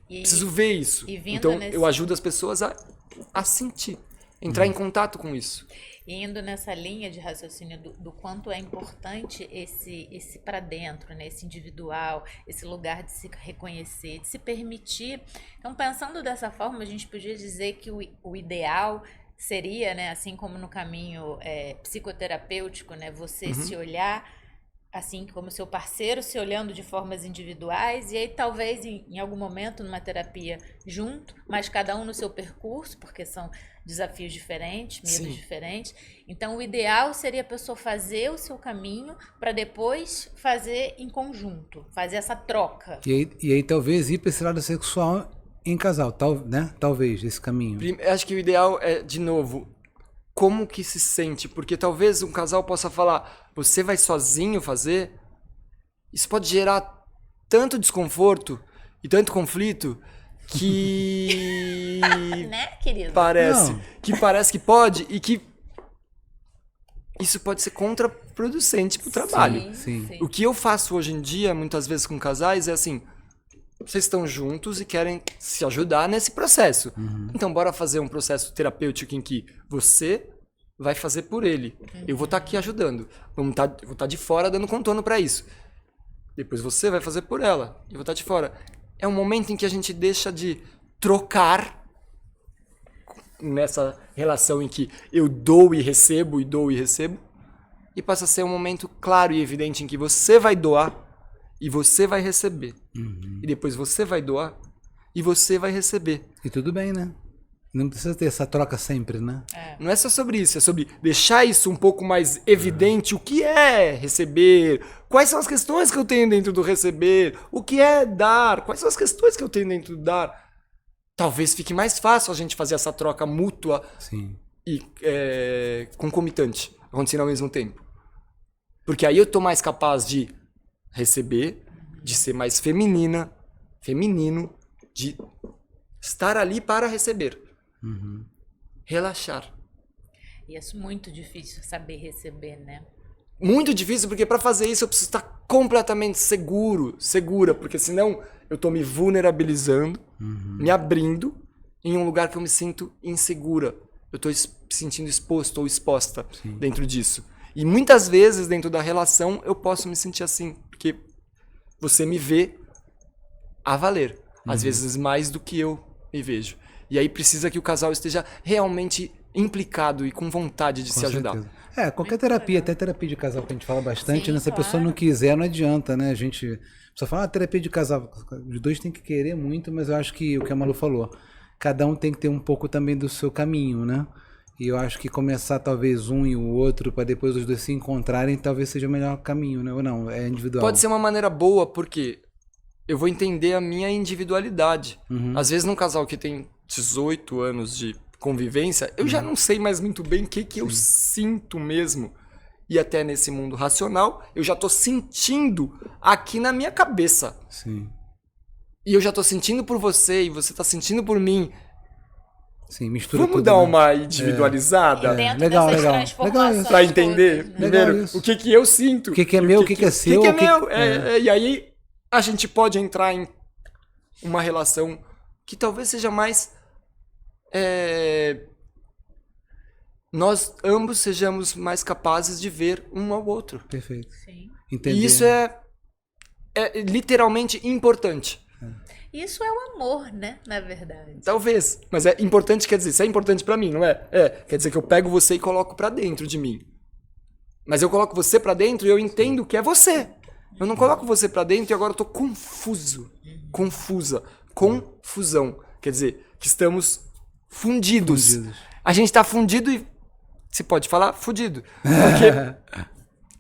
Preciso ver isso. Então, eu ajudo as pessoas a sentir, entrar em contato com isso. E indo nessa linha de raciocínio do quanto é importante esse para dentro, né? Esse individual, esse lugar de se reconhecer, de se permitir. Então, pensando dessa forma, a gente podia dizer que o ideal seria, né, assim como no caminho psicoterapêutico, né, você se olhar assim como seu parceiro, se olhando de formas individuais, e aí talvez em algum momento numa terapia junto, mas cada um no seu percurso, porque são desafios diferentes, medos diferentes. Então o ideal seria a pessoa fazer o seu caminho para depois fazer em conjunto, fazer essa troca. E aí talvez ir para esse lado sexual em casal, né? Talvez esse caminho. Acho que o ideal é, de novo, como que se sente, porque talvez um casal possa falar, você vai sozinho fazer? Isso pode gerar tanto desconforto e tanto conflito que né, querido? Parece que pode e que isso pode ser contraproducente pro trabalho. Sim. O que eu faço hoje em dia, muitas vezes com casais, é assim, vocês estão juntos e querem se ajudar nesse processo. Então, bora fazer um processo terapêutico em que você vai fazer por ele. Eu vou estar aqui ajudando. Vou estar de fora dando contorno para isso. Depois você vai fazer por ela. Eu vou estar de fora. É um momento em que a gente deixa de trocar nessa relação em que eu dou e recebo, e passa a ser um momento claro e evidente em que você vai doar e você vai receber. E depois você vai doar e você vai receber. E tudo bem, né? Não precisa ter essa troca sempre, né? Não é só sobre isso, é sobre deixar isso um pouco mais evidente. O que é receber? Quais são as questões que eu tenho dentro do receber? O que é dar? Quais são as questões que eu tenho dentro do dar? Talvez fique mais fácil a gente fazer essa troca mútua e concomitante, acontecendo ao mesmo tempo. Porque aí eu tô mais capaz de receber, de ser mais feminino, de estar ali para receber. Relaxar. E é muito difícil saber receber, né? Muito difícil, porque para fazer isso eu preciso estar completamente segura, porque senão eu tô me vulnerabilizando, me abrindo em um lugar que eu me sinto insegura. Eu tô me sentindo exposto ou exposta dentro disso. E muitas vezes dentro da relação eu posso me sentir assim, porque você me vê a valer. Às vezes mais do que eu me vejo. E aí precisa que o casal esteja realmente implicado e com vontade de se ajudar. Qualquer terapia, até terapia de casal que a gente fala bastante, né? Se a pessoa não quiser, não adianta, né? A gente só fala, terapia de casal, os dois tem que querer muito, mas eu acho que o que a Malu falou, cada um tem que ter um pouco também do seu caminho, né? E eu acho que começar talvez um e o outro, para depois os dois se encontrarem, talvez seja o melhor caminho, né? Ou não, é individual. Pode ser uma maneira boa, porque eu vou entender a minha individualidade. Às vezes num casal que tem 18 anos de convivência, eu já não sei mais muito bem o que eu sinto mesmo. E até nesse mundo racional, eu já tô sentindo aqui na minha cabeça. Sim. E eu já tô sentindo por você, e você tá sentindo por mim. Sim, mistura Vamos tudo, dar né? uma individualizada? Dentro Legal, dessas legal. transformações Legal isso. Pra entender todas, né? primeiro Legal isso. o que eu sinto. O que é meu, o que é seu. O que é o que- meu. E aí a gente pode entrar em uma relação que talvez seja mais... nós ambos sejamos mais capazes de ver um ao outro. Perfeito. Sim. Entender. E isso é literalmente importante. Isso é o amor, né? Na verdade. Talvez. Mas é importante, quer dizer, isso é importante pra mim, não é? Quer dizer que eu pego você e coloco pra dentro de mim. Mas eu coloco você pra dentro e eu entendo que é você. Eu não coloco você pra dentro e agora eu tô confuso. Confusão. Quer dizer, que estamos fundidos. A gente tá fundido e... Se pode falar? Fudido. Porque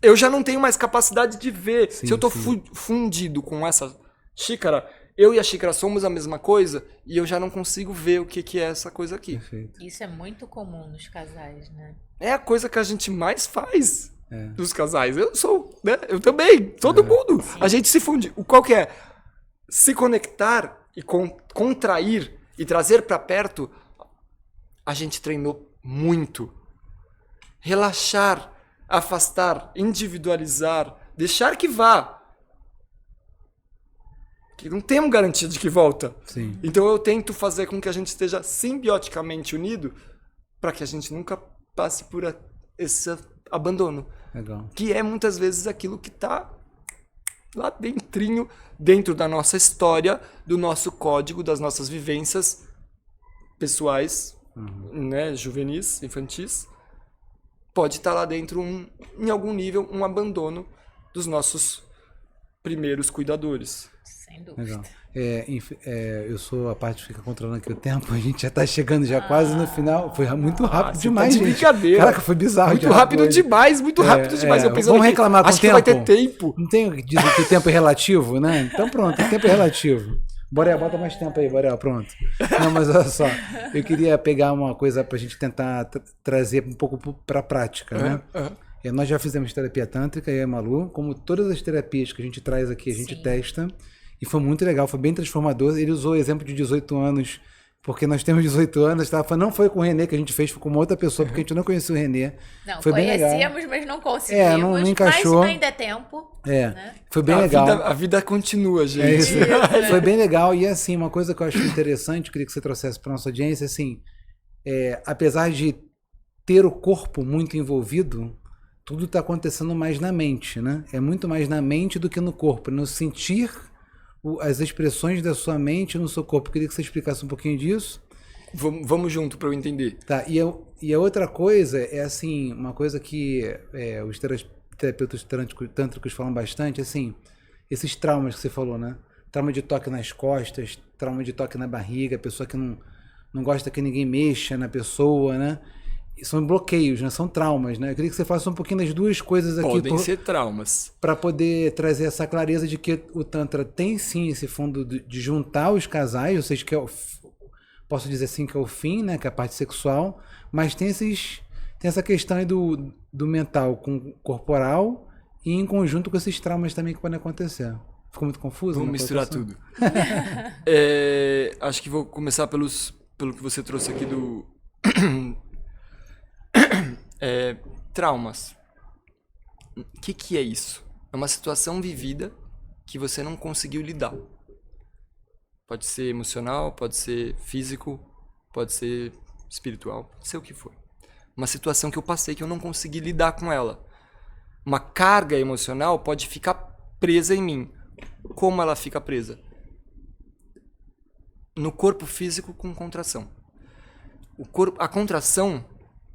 eu já não tenho mais capacidade de ver. Sim, Se eu tô sim. fundido com essa xícara, eu e a xícara somos a mesma coisa e eu já não consigo ver o que é essa coisa aqui. Perfeito. Isso é muito comum nos casais, né? É a coisa que a gente mais faz dos casais. Eu sou, né? Eu também. Todo mundo. Sim. A gente se funde. Qual que é? Se conectar e contrair e trazer pra perto, a gente treinou muito. Relaxar, afastar, individualizar, deixar que vá. Que não temos garantia de que volta. Sim. Então eu tento fazer com que a gente esteja simbioticamente unido para que a gente nunca passe por esse abandono. Legal. Que é muitas vezes aquilo que está lá dentrinho, dentro da nossa história, do nosso código, das nossas vivências pessoais, né, juvenis, infantis. Pode estar lá dentro, em algum nível, um abandono dos nossos primeiros cuidadores. Sem dúvida. Legal. Eu sou a parte que fica controlando aqui o tempo. A gente já tá chegando já quase no final. Foi muito rápido você demais, tá de gente. brincadeira. Caraca, foi bizarro. Muito já rápido hoje. demais, muito rápido demais. Eu pensando Vamos aqui, reclamar com acho o que tempo. vai ter tempo. Não tem o que dizer que o tempo é relativo, né? Então pronto, o tempo é relativo. Borel, bota mais tempo aí, Borel, pronto. Não, mas olha só, eu queria pegar uma coisa pra gente tentar trazer um pouco pra prática, né? Nós já fizemos terapia tântrica, eu e a Malu, como todas as terapias que a gente traz aqui, a gente testa. E foi muito legal, foi bem transformador. Ele usou o exemplo de 18 anos Porque nós temos 18 anos, tá? Não foi com o Renê que a gente fez, foi com uma outra pessoa, porque a gente não conhecia o Renê. Não, foi bem legal. Conhecíamos, mas não conseguimos. Não encaixou. Mas ainda é tempo. Né? Foi bem legal. A vida continua, gente. É isso. Foi bem legal. E assim, uma coisa que eu acho interessante, queria que você trouxesse para nossa audiência, assim, apesar de ter o corpo muito envolvido, tudo está acontecendo mais na mente, né? É muito mais na mente do que no corpo. No sentir as expressões da sua mente no seu corpo. Eu queria que você explicasse um pouquinho disso. Vamos junto para eu entender. Tá, e a outra coisa é assim, uma coisa que os terapeutas tântricos falam bastante, assim, esses traumas que você falou, né? Trauma de toque nas costas, trauma de toque na barriga, a pessoa que não gosta que ninguém mexa na pessoa, né? São bloqueios, né? São traumas, né? Eu queria que você falasse um pouquinho das duas coisas aqui. Podem ser traumas. Para poder trazer essa clareza de que o Tantra tem sim esse fundo de juntar os casais, ou seja, que posso dizer assim que é o fim, né? Que é a parte sexual, mas tem essa questão aí do mental com o corporal e em conjunto com esses traumas também que podem acontecer. Ficou muito confuso? Vamos misturar tudo. Acho que vou começar pelo que você trouxe aqui do... traumas. O que é isso? É uma situação vivida que você não conseguiu lidar. Pode ser emocional, pode ser físico, pode ser espiritual, pode ser o que for. Uma situação que eu passei que eu não consegui lidar com ela. Uma carga emocional pode ficar presa em mim. Como ela fica presa? No corpo físico com contração. A contração,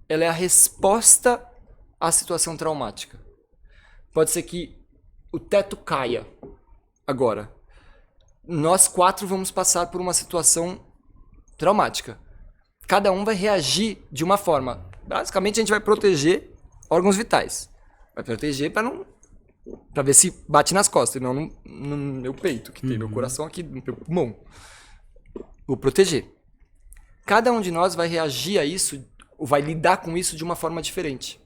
ela é a resposta à situação traumática. Pode ser que o teto caia agora. Nós 4 vamos passar por uma situação traumática. Cada um vai reagir de uma forma. Basicamente, a gente vai proteger órgãos vitais. Vai proteger para ver se bate nas costas, e não no meu peito, que tem meu coração aqui, no meu pulmão. Vou proteger. Cada um de nós vai reagir a isso, ou vai lidar com isso de uma forma diferente.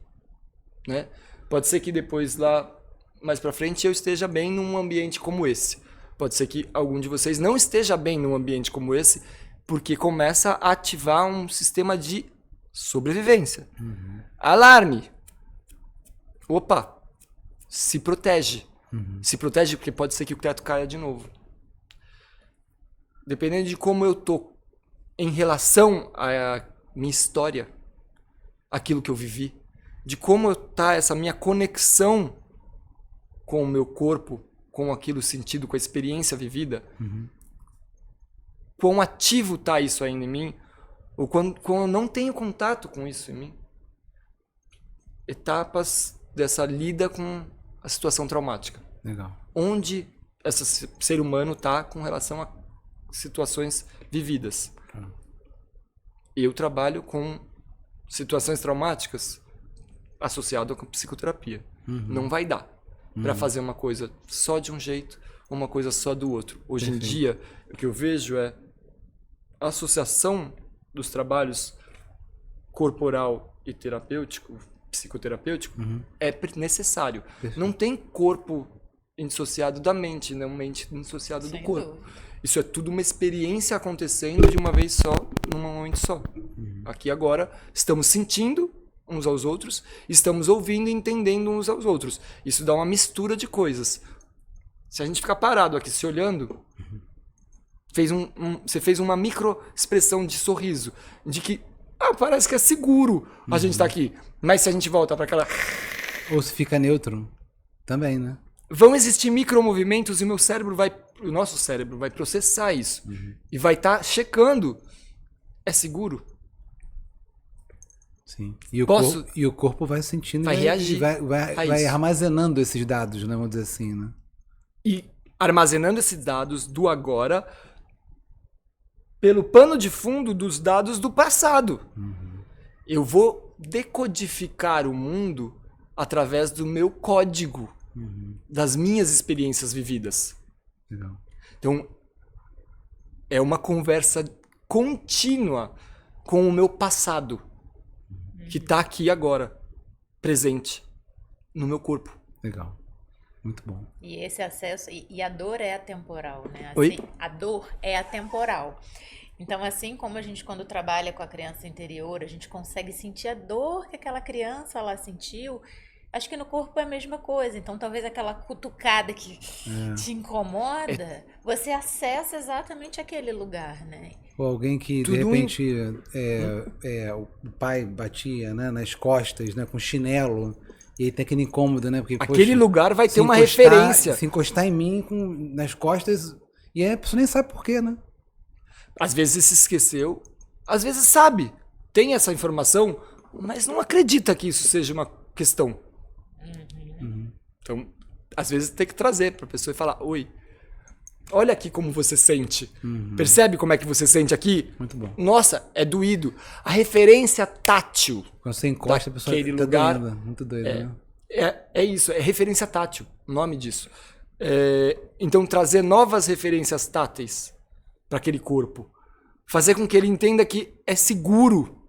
Né? Pode ser que depois, lá mais pra frente, eu esteja bem num ambiente como esse. Pode ser que algum de vocês não esteja bem num ambiente como esse, porque começa a ativar um sistema de sobrevivência. Alarme! Opa! Se protege. Se protege porque pode ser que o teto caia de novo. Dependendo de como eu tô em relação à minha história, aquilo que eu vivi, de como tá essa minha conexão com o meu corpo, com aquilo sentido, com a experiência vivida, quão ativo tá isso ainda em mim, ou quando eu não tenho contato com isso em mim. Etapas dessa lida com a situação traumática. Legal. Onde esse ser humano tá com relação a situações vividas. Eu trabalho com situações traumáticas associadas com psicoterapia. Não vai dar para fazer uma coisa só de um jeito ou uma coisa só do outro. Hoje em dia, o que eu vejo é a associação dos trabalhos corporal e terapêutico, psicoterapêutico, é necessário. Não tem corpo indissociado da mente, não mente indissociado do corpo. Isso é tudo uma experiência acontecendo de uma vez só, num momento só. Aqui agora, estamos sentindo uns aos outros, estamos ouvindo e entendendo uns aos outros. Isso dá uma mistura de coisas. Se a gente ficar parado aqui se olhando, você fez uma microexpressão de sorriso, de que parece que é seguro a gente estar aqui. Mas se a gente volta para aquela... Ou se fica neutro, também, né? Vão existir micromovimentos e o nosso cérebro vai processar isso. E vai estar checando. É seguro? Sim. E o corpo vai sentindo... Vai reagir. Vai armazenando esses dados, né? Vamos dizer assim, né? E armazenando esses dados do agora pelo pano de fundo dos dados do passado. Eu vou decodificar o mundo através do meu código, das minhas experiências vividas. Legal. Então, é uma conversa contínua com o meu passado, que está aqui agora, presente, no meu corpo. Legal. Muito bom. E esse acesso... E a dor é atemporal, né? Assim, Oi? a dor é atemporal. Então, assim como a gente, quando trabalha com a criança interior, a gente consegue sentir a dor que aquela criança lá sentiu, acho que no corpo é a mesma coisa. Então, talvez aquela cutucada que te incomoda, você acessa exatamente aquele lugar, né? Ou alguém que, de repente, o pai batia, né, nas costas, né, com chinelo, e aí tem aquele incômodo, né? Porque, aquele poxa, lugar vai ter uma encostar, referência. Se encostar em mim nas costas, e aí a pessoa nem sabe por quê, né? Às vezes se esqueceu, às vezes sabe, tem essa informação, mas não acredita que isso seja uma questão. Então, às vezes tem que trazer para a pessoa e falar, oi, olha aqui como você sente. Percebe como é que você sente aqui? Muito bom. Nossa, é doído. A referência tátil. Quando você encosta, a pessoa daquele tá lugar, doendo. Muito doido, né? É isso, é referência tátil, o nome disso. Então, trazer novas referências táteis para aquele corpo. Fazer com que ele entenda que é seguro.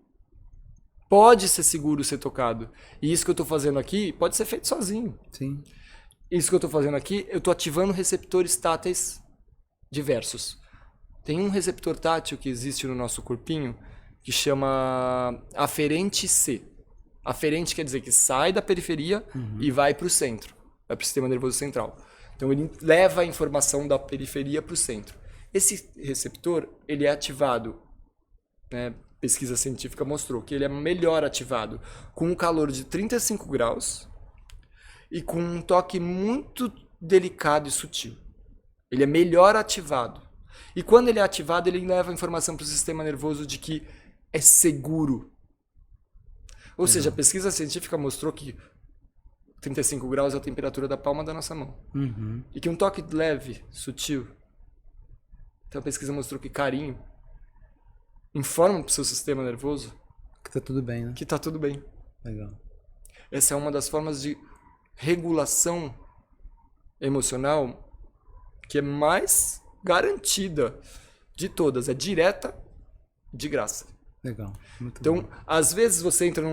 Pode ser seguro ser tocado. E isso que eu estou fazendo aqui pode ser feito sozinho. Sim. Isso que eu estou fazendo aqui, eu estou ativando receptores táteis diversos. Tem um receptor tátil que existe no nosso corpinho que chama aferente C. Aferente quer dizer que sai da periferia e vai para o centro. Vai para o sistema nervoso central. Então ele leva a informação da periferia para o centro. Esse receptor, ele é ativado, né? Pesquisa científica mostrou que ele é melhor ativado com um calor de 35 graus e com um toque muito delicado e sutil. Ele é melhor ativado. E quando ele é ativado, ele leva a informação para o sistema nervoso de que é seguro. Ou seja, a pesquisa científica mostrou que 35 graus é a temperatura da palma da nossa mão. E que um toque leve, sutil. Então a pesquisa mostrou que carinho informa para o seu sistema nervoso que tá tudo bem, né? Que tá tudo bem. Legal. Essa é uma das formas de regulação emocional que é mais garantida de todas. É direta, de graça. Legal. Muito Então, bom. às vezes você entra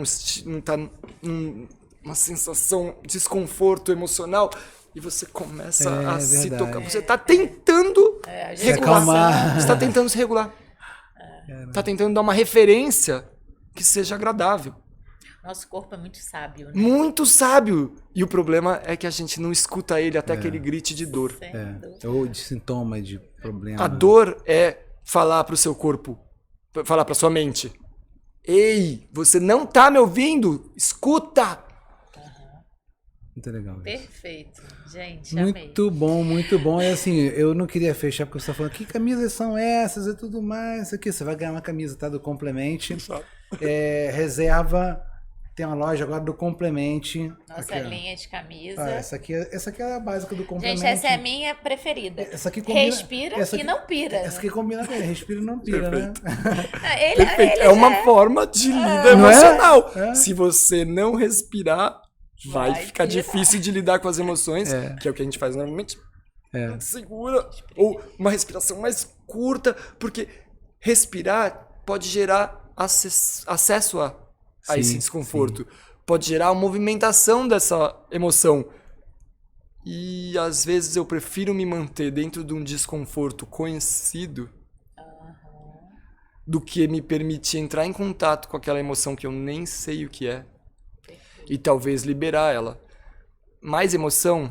numa sensação de desconforto emocional e você começa a se tocar. Você está tentando regular. Você está tentando se regular. Está tentando dar uma referência que seja agradável. Nosso corpo é muito sábio, né? Muito sábio. E o problema é que a gente não escuta ele até que ele grite de dor. Ou de sintoma, de problema. A dor é falar para o seu corpo, falar para sua mente: ei, você não tá me ouvindo? Escuta! Muito legal. Perfeito. Gente, muito amei. Bom, muito bom. E assim, eu não queria fechar porque você tá falando que camisas são essas e tudo mais. Isso aqui, você vai ganhar uma camisa, tá? Do Complemente. Reserva. Tem uma loja agora do Complemente. Nossa aqui, linha de camisa. Essa aqui é a básica do Complemente. Gente, essa é a minha preferida. Essa aqui combina, respira e não pira. Essa aqui combina com ele. Respira e não pira, perfeito. Né? Perfeito. É uma forma de lida emocional. Se você não respirar, vai ficar difícil de lidar com as emoções, que é o que a gente faz normalmente. Segura. Ou uma respiração mais curta, porque respirar pode gerar acesso a esse desconforto. Sim. Pode gerar uma movimentação dessa emoção. E às vezes eu prefiro me manter dentro de um desconforto conhecido do que me permitir entrar em contato com aquela emoção que eu nem sei o que é. E talvez liberar ela. Mais emoção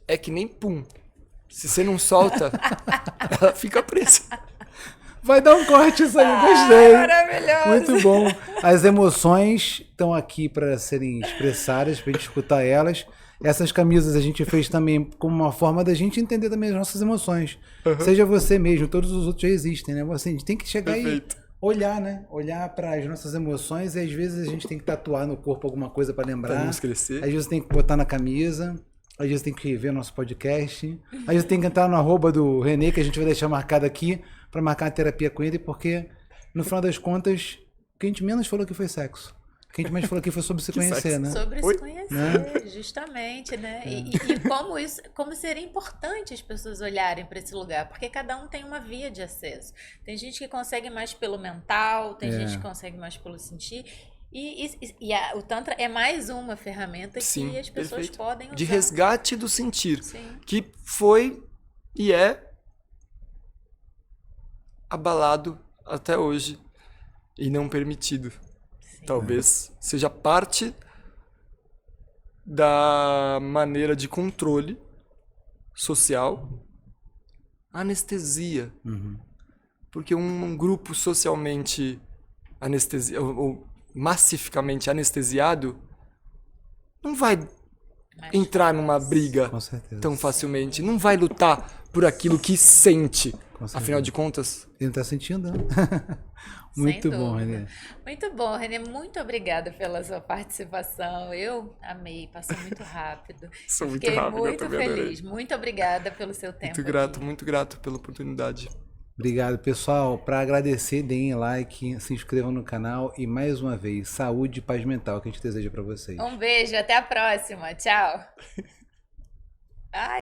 é que nem pum. Se você não solta, ela fica presa. Vai dar um corte isso aí, gostei. Maravilhoso. Muito bom. As emoções estão aqui para serem expressadas, para a gente escutar elas. Essas camisas a gente fez também como uma forma da gente entender também as nossas emoções. Seja você mesmo, todos os outros já existem, né? Assim, a gente tem que chegar e olhar, né? Olhar para as nossas emoções e às vezes a gente tem que tatuar no corpo alguma coisa para lembrar. Pra nos crescer. Às vezes tem que botar na camisa. Às vezes tem que ver o nosso podcast. Às vezes tem que entrar no @ do Renê, que a gente vai deixar marcado aqui, para marcar a terapia com ele, porque no final das contas, o que a gente menos falou aqui foi sexo. O que a gente mais falou aqui foi sobre se conhecer, né? Sobre se conhecer, justamente, né? E como seria importante as pessoas olharem para esse lugar, porque cada um tem uma via de acesso. Tem gente que consegue mais pelo mental, tem gente que consegue mais pelo sentir. O Tantra é mais uma ferramenta que as pessoas podem usar. De resgate do sentir. Sim. Que foi e é abalado até hoje e não permitido. Sim. Talvez seja parte da maneira de controle social, anestesia. Porque um grupo socialmente ou massificamente anestesiado não vai entrar numa briga tão facilmente, não vai lutar por aquilo que sente. Afinal de contas, ele está sentindo, né? Muito bom, Renê. Muito bom, Renê. Muito obrigada pela sua participação. Eu amei, passou muito rápido. Sou muito Fiquei rápido, muito feliz. Muito obrigada pelo seu tempo. Muito grato pela oportunidade. Obrigado, pessoal. Para agradecer, deem like, se inscrevam no canal e mais uma vez, saúde e paz mental que a gente deseja para vocês. Um beijo, até a próxima. Tchau. Ai.